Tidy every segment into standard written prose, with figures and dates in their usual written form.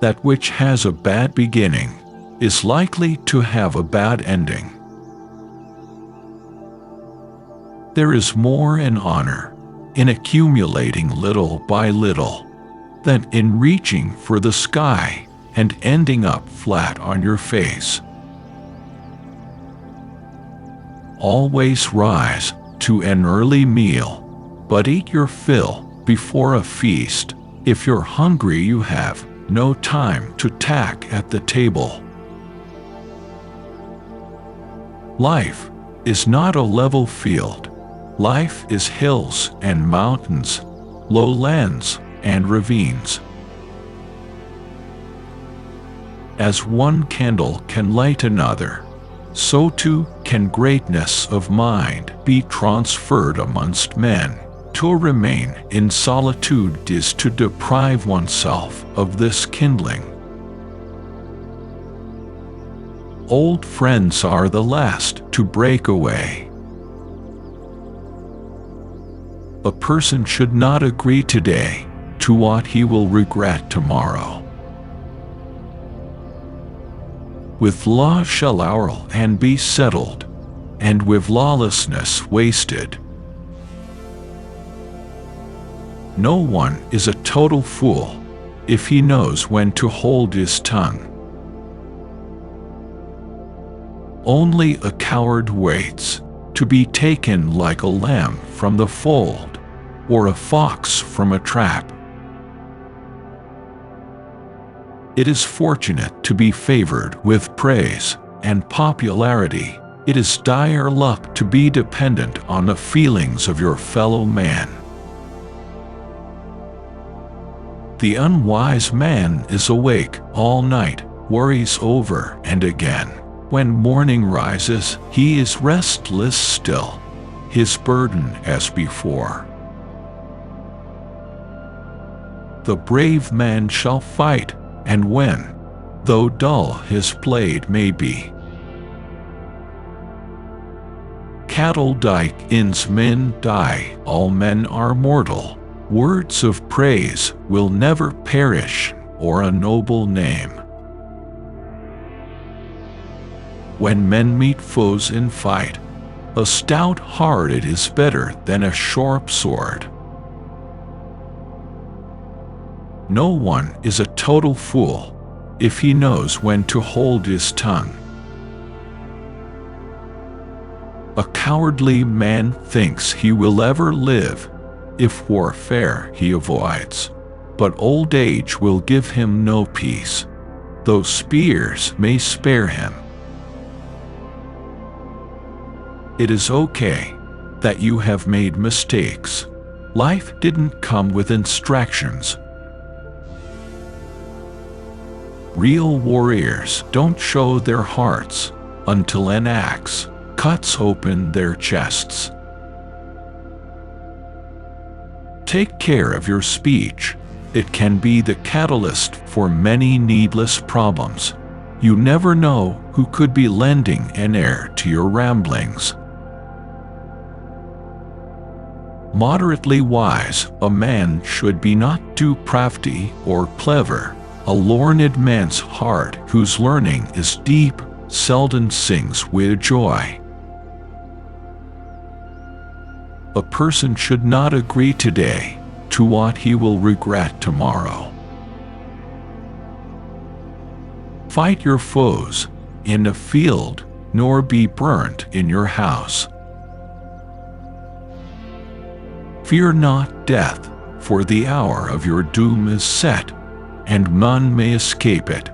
That which has a bad beginning is likely to have a bad ending. There is more in honor in accumulating little by little than in reaching for the sky and ending up flat on your face. Always rise to an early meal, but eat your fill before a feast. If you're hungry, you have no time to tack at the table. Life is not a level field. Life is hills and mountains, lowlands and ravines. As one candle can light another, so too can greatness of mind be transferred amongst men. To remain in solitude is to deprive oneself of this kindling. Old friends are the last to break away. A person should not agree today to what he will regret tomorrow. With law shall our land be settled, and with lawlessness wasted. No one is a total fool if he knows when to hold his tongue. Only a coward waits to be taken like a lamb from the fold, or a fox from a trap. It is fortunate to be favored with praise and popularity. It is dire luck to be dependent on the feelings of your fellow man. The unwise man is awake all night, worries over and again. When morning rises, he is restless still, his burden as before. The brave man shall fight and win, though dull his blade may be. Cattle die, men die, all men are mortal. Words of praise will never perish, or a noble name. When men meet foes in fight, a stout heart it is better than a sharp sword. No one is a total fool if he knows when to hold his tongue. A cowardly man thinks he will ever live if warfare he avoids, but old age will give him no peace, though spears may spare him. It is okay that you have made mistakes. Life didn't come with instructions. Real warriors don't show their hearts until an axe cuts open their chests. Take care of your speech. It can be the catalyst for many needless problems. You never know who could be lending an ear to your ramblings. Moderately wise, a man should be not too crafty or clever. A learned man's heart, whose learning is deep, seldom sings with joy. A person should not agree today to what he will regret tomorrow. Fight your foes in the field, nor be burnt in your house. Fear not death, for the hour of your doom is set, and none may escape it.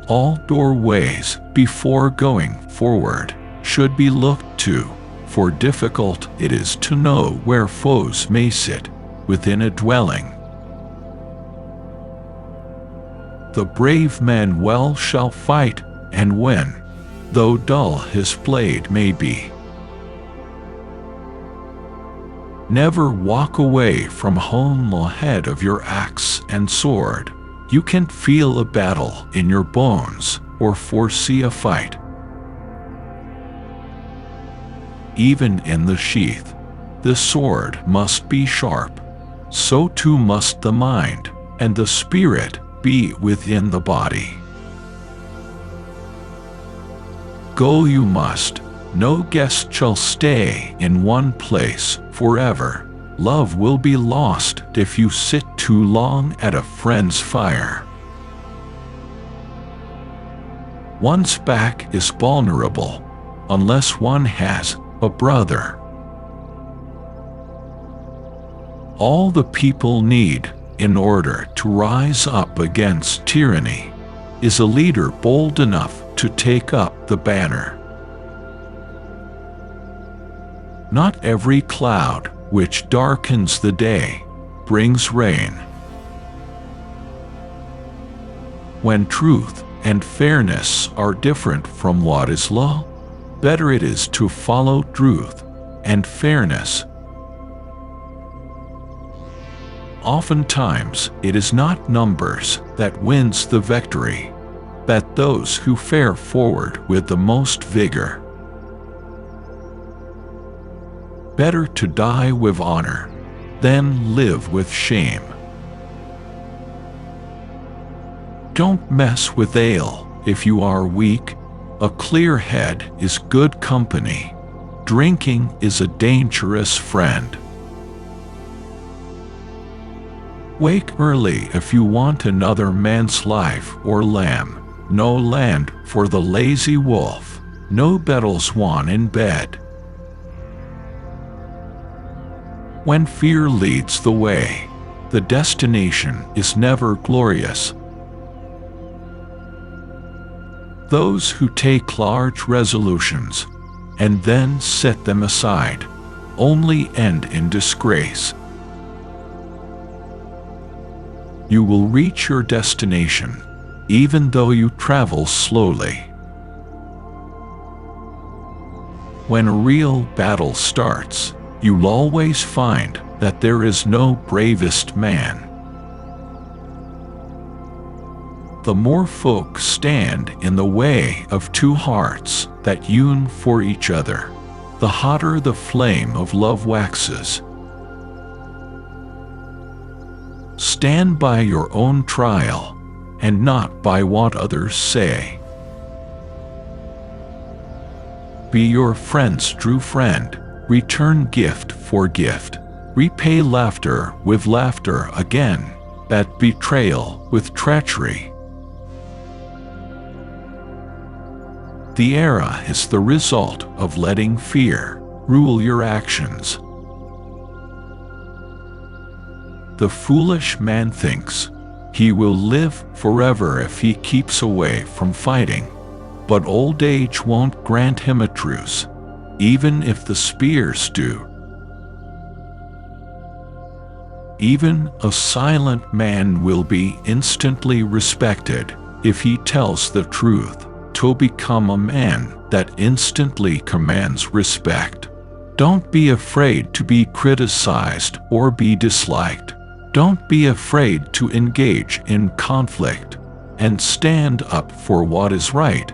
All doorways, before going forward, should be looked to, for difficult it is to know where foes may sit within a dwelling. The brave man well shall fight and win, though dull his blade may be. Never walk away from home ahead of your axe and sword. You can feel a battle in your bones or foresee a fight. Even in the sheath, the sword must be sharp. so too must the mind and the spirit be within the body. Go you must, no guest shall stay in one place forever. Love will be lost if you sit too long at a friend's fire. One's back is vulnerable unless one has a brother. All the people need in order to rise up against tyranny is a leader bold enough to take up the banner. Not every cloud which darkens the day brings rain. When truth and fairness are different from what is law, better it is to follow truth and fairness. Oftentimes it is not numbers that wins the victory, but those who fare forward with the most vigor. Better to die with honor than live with shame. Don't mess with ale if you are weak. A clear head is good company. Drinking is a dangerous friend. Wake early if you want another man's life or lamb. No land for the lazy wolf, no battles won in bed. When fear leads the way, the destination is never glorious. Those who take large resolutions and then set them aside only end in disgrace. You will reach your destination even though you travel slowly. When a real battle starts, you'll always find that there is no bravest man. The more folk stand in the way of two hearts that yearn for each other, the hotter the flame of love waxes. Stand by your own trial, and not by what others say. Be your friend's true friend. Return gift for gift. Repay laughter with laughter again, but betrayal with treachery. The era is the result of letting fear rule your actions. The foolish man thinks he will live forever if he keeps away from fighting, but old age won't grant him a truce, even if the spears do. Even a silent man will be instantly respected if he tells the truth, to become a man that instantly commands respect. Don't be afraid to be criticized or be disliked. Don't be afraid to engage in conflict and stand up for what is right.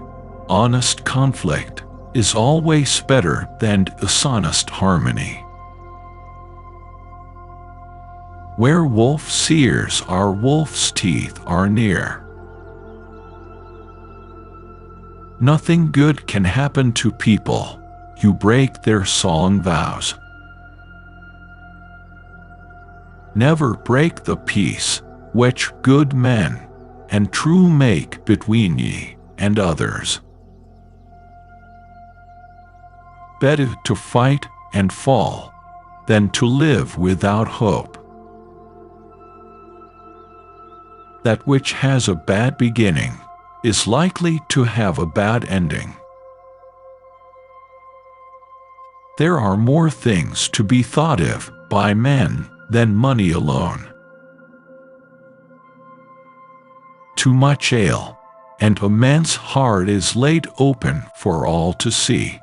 Honest conflict is always better than dishonest harmony. Where wolf's ears are, wolf's teeth are near. Nothing good can happen to people who break their solemn vows. Never break the peace which good men and true make between ye and others. Better to fight and fall than to live without hope. That which has a bad beginning is likely to have a bad ending. There are more things to be thought of by men than money alone. Too much ale, and a man's heart is laid open for all to see.